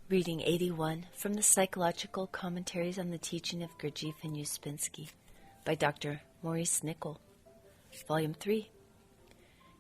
Reading 81 from the Psychological Commentaries on the Teaching of Gurdjieff and Ouspensky by Dr. Maurice Nicoll, Volume 3,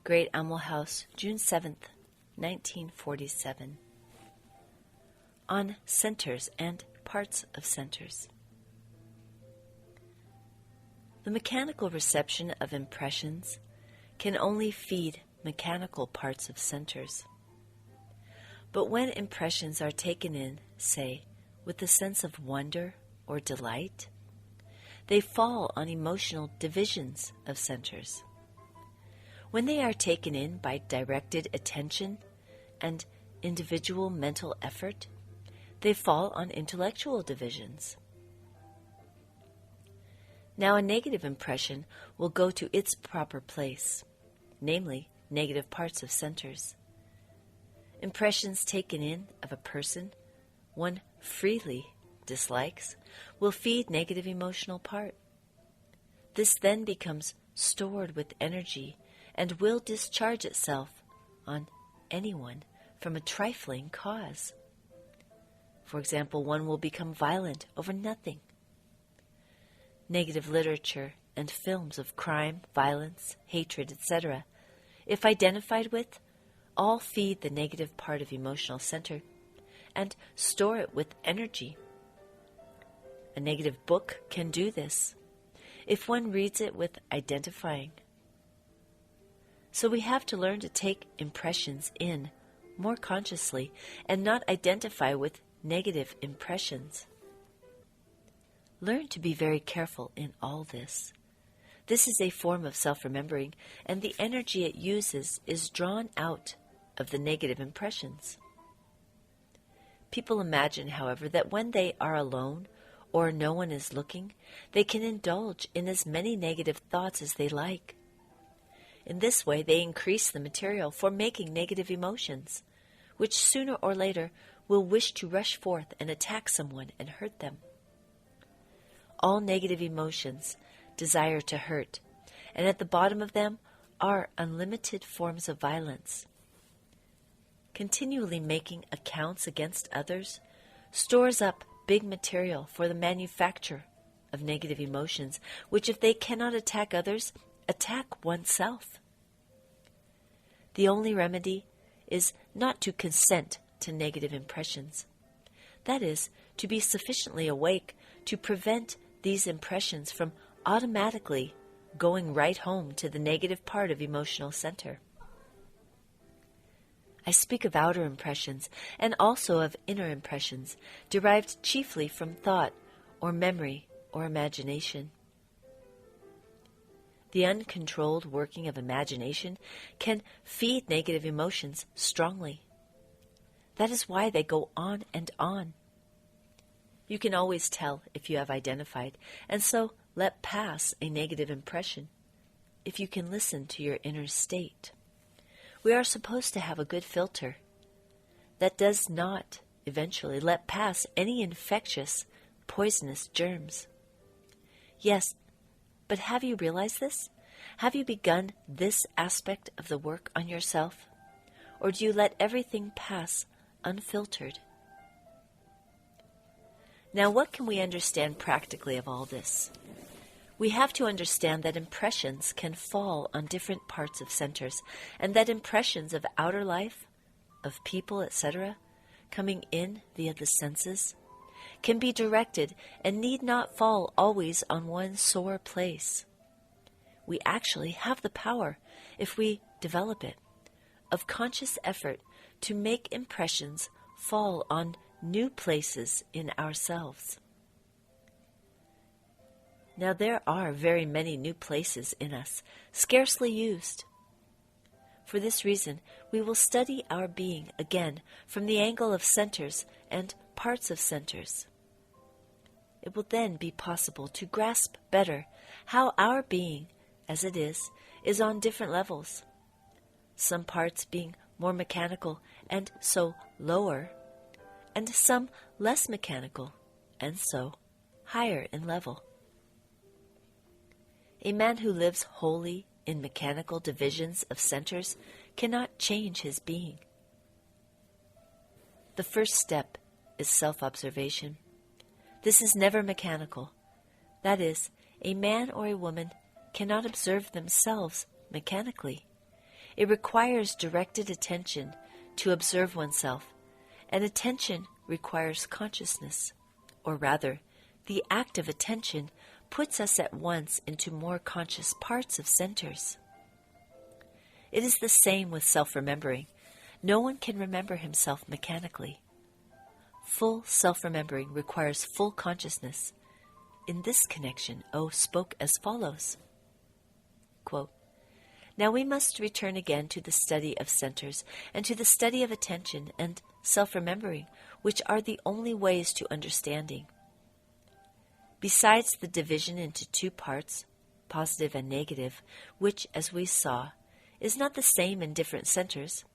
Great Amwell House, June 7th, 1947. On Centers and Parts of Centers. The mechanical reception of impressions can only feed mechanical parts of centers. But when impressions are taken in, say, with a sense of wonder or delight, they fall on emotional divisions of centers. When they are taken in by directed attention and individual mental effort, they fall on intellectual divisions. Now a negative impression will go to its proper place, namely negative parts of centers. Impressions taken in of a person one freely dislikes will feed negative emotional part. This then becomes stored with energy and will discharge itself on anyone from a trifling cause. For example, one will become violent over nothing. Negative literature and films of crime, violence, hatred, etc., if identified with, all feed the negative part of emotional center and store it with energy. A negative book can do this if one reads it with identifying. So we have to learn to take impressions in more consciously and not identify with negative impressions. Learn to be very careful in all this. This is a form of self-remembering, and the energy it uses is drawn out of the negative impressions. People imagine, however, that when they are alone or no one is looking, they can indulge in as many negative thoughts as they like. In this way, they increase the material for making negative emotions, which sooner or later will wish to rush forth and attack someone and hurt them. All negative emotions desire to hurt, and at the bottom of them are unlimited forms of violence. Continually making accounts against others stores up big material for the manufacture of negative emotions, which, if they cannot attack others, attack oneself. The only remedy is not to consent to negative impressions. That is, to be sufficiently awake to prevent these impressions from automatically going right home to the negative part of emotional center. I speak of outer impressions and also of inner impressions derived chiefly from thought or memory or imagination. The uncontrolled working of imagination can feed negative emotions strongly. That is why they go on and on. You can always tell if you have identified, and so let pass a negative impression, if you can listen to your inner state. We are supposed to have a good filter that does not eventually let pass any infectious, poisonous germs. Yes, but have you realized this? Have you begun this aspect of the work on yourself? Or do you let everything pass unfiltered? Now, what can we understand practically of all this? We have to understand that impressions can fall on different parts of centers, and that impressions of outer life, of people, etc., coming in via the senses, can be directed and need not fall always on one sore place. We actually have the power, if we develop it, of conscious effort to make impressions fall on new places in ourselves. Now there are very many new places in us, scarcely used. For this reason, we will study our being again from the angle of centers and parts of centers. It will then be possible to grasp better how our being, as it is on different levels, some parts being more mechanical and so lower, and some less mechanical and so higher in level. A man who lives wholly in mechanical divisions of centers cannot change his being. The first step is self-observation. This is never mechanical. That is, a man or a woman cannot observe themselves mechanically. It requires directed attention to observe oneself, and attention requires consciousness. Or rather, the act of attention puts us at once into more conscious parts of centers. It is the same with self-remembering. No one can remember himself mechanically. Full self-remembering requires full consciousness. In this connection, O spoke as follows, quote, "Now we must return again to the study of centers and to the study of attention and self-remembering, which are the only ways to understanding. Besides the division into two parts, positive and negative, which, as we saw, is not the same in different centers,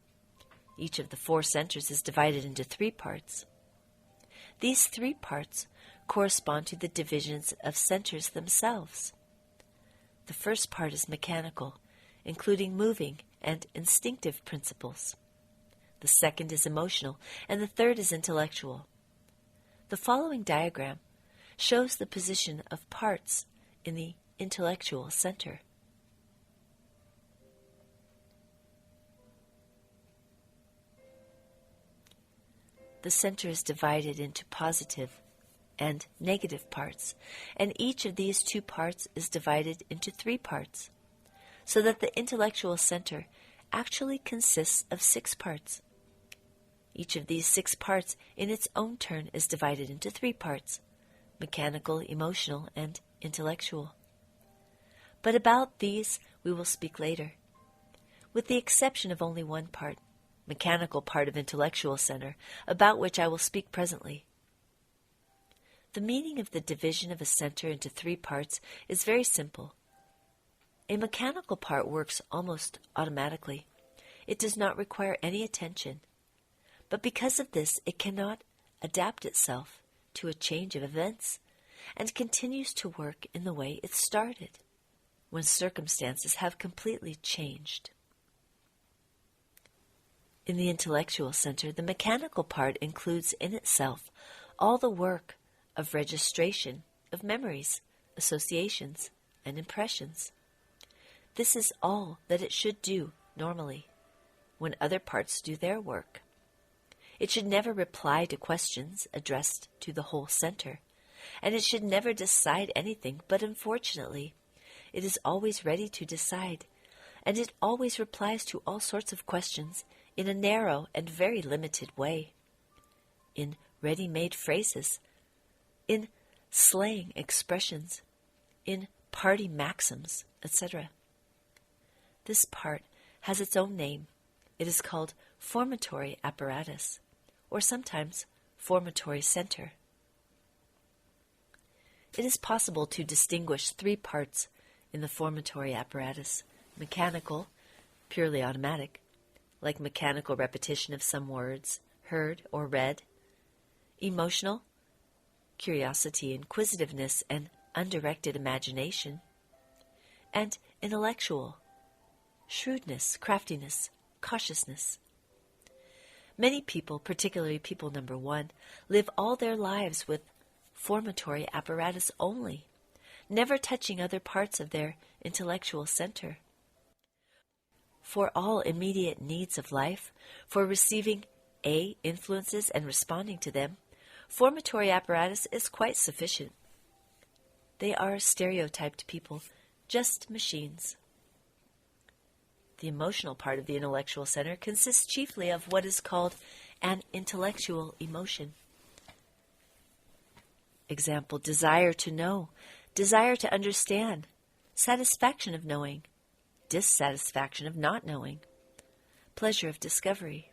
each of the four centers is divided into three parts. These three parts correspond to the divisions of centers themselves. The first part is mechanical, including moving and instinctive principles. The second is emotional, and the third is intellectual. The following diagram shows the position of parts in the intellectual center. The center is divided into positive and negative parts, and each of these two parts is divided into three parts, so that the intellectual center actually consists of 6 parts. Each of these 6 parts in its own turn is divided into 3 parts, mechanical, emotional, and intellectual. But about these we will speak later, with the exception of only one part, mechanical part of intellectual center, about which I will speak presently. The meaning of the division of a center into 3 parts is very simple. A mechanical part works almost automatically. It does not require any attention, but because of this it cannot adapt itself to a change of events and continues to work in the way it started, when circumstances have completely changed. In the intellectual center, the mechanical part includes in itself all the work of registration of memories, associations, and impressions. This is all that it should do normally, when other parts do their work. It should never reply to questions addressed to the whole center, and it should never decide anything, but unfortunately, it is always ready to decide, and it always replies to all sorts of questions in a narrow and very limited way, in ready-made phrases, in slang expressions, in party maxims, etc. This part has its own name. It is called formatory apparatus, or sometimes formatory center. It is possible to distinguish 3 parts in the formatory apparatus: mechanical, purely automatic, like mechanical repetition of some words heard or read; emotional, curiosity, inquisitiveness, and undirected imagination; and intellectual, shrewdness, craftiness, cautiousness. Many people, particularly people number 1, live all their lives with formatory apparatus only, never touching other parts of their intellectual center. For all immediate needs of life, for receiving influences and responding to them, formatory apparatus is quite sufficient. They are stereotyped people, just machines. The emotional part of the intellectual center consists chiefly of what is called an intellectual emotion. Example: desire to know, desire to understand, satisfaction of knowing, dissatisfaction of not knowing, pleasure of discovery.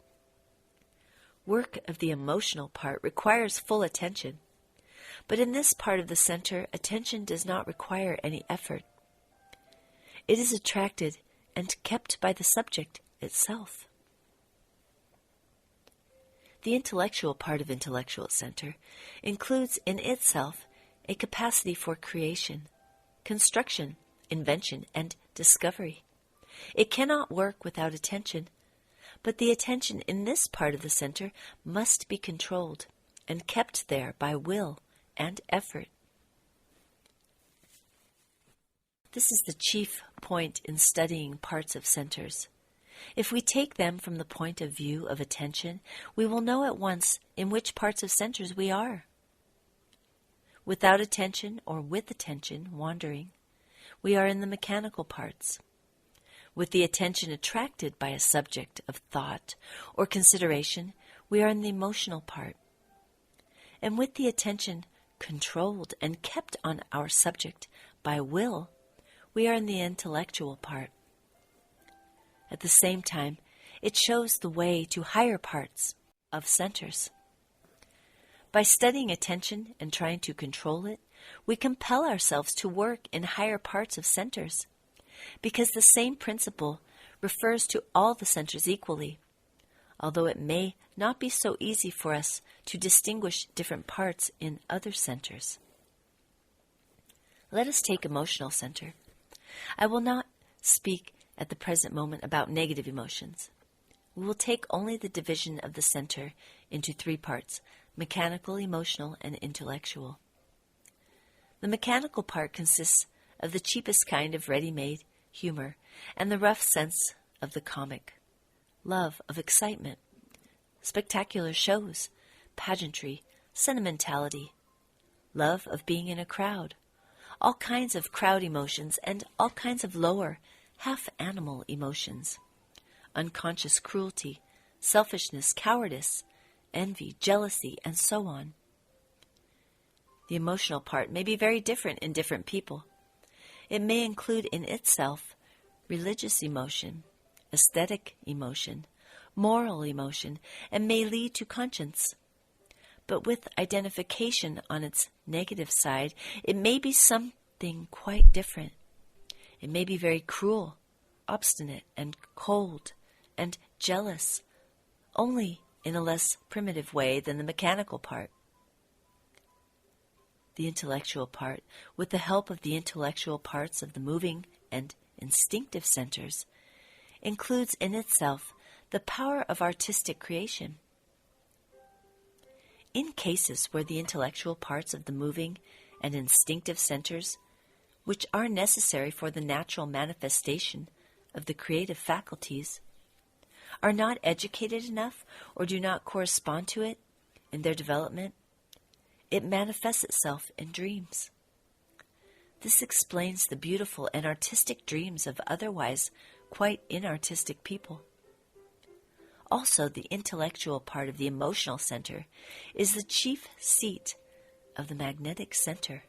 Work of the emotional part requires full attention, but in this part of the center, attention does not require any effort. It is attracted and kept by the subject itself. The intellectual part of intellectual center includes in itself a capacity for creation, construction, invention, and discovery. It cannot work without attention, but the attention in this part of the center must be controlled, and kept there by will and effort. This is the chief point in studying parts of centers. If we take them from the point of view of attention, we will know at once in which parts of centers we are. Without attention or with attention wandering, we are in the mechanical parts. With the attention attracted by a subject of thought or consideration, we are in the emotional part. And with the attention controlled and kept on our subject by will, we are in the intellectual part. At the same time, it shows the way to higher parts of centers. By studying attention and trying to control it, we compel ourselves to work in higher parts of centers, because the same principle refers to all the centers equally, although it may not be so easy for us to distinguish different parts in other centers. Let us take emotional center. I will not speak at the present moment about negative emotions. We will take only the division of the center into three parts: mechanical, emotional, and intellectual. The mechanical part consists of the cheapest kind of ready-made humor and the rough sense of the comic, love of excitement, spectacular shows, pageantry, sentimentality, love of being in a crowd, all kinds of crowd emotions and all kinds of lower, half-animal emotions, unconscious cruelty, selfishness, cowardice, envy, jealousy, and so on. The emotional part may be very different in different people. It may include in itself religious emotion, aesthetic emotion, moral emotion, and may lead to conscience. But with identification on its negative side, it may be something quite different. It may be very cruel, obstinate, and cold, and jealous, only in a less primitive way than the mechanical part. The intellectual part, with the help of the intellectual parts of the moving and instinctive centers, includes in itself the power of artistic creation. In cases where the intellectual parts of the moving and instinctive centers, which are necessary for the natural manifestation of the creative faculties, are not educated enough or do not correspond to it in their development, it manifests itself in dreams. This explains the beautiful and artistic dreams of otherwise quite inartistic people. Also, the intellectual part of the emotional center is the chief seat of the magnetic center.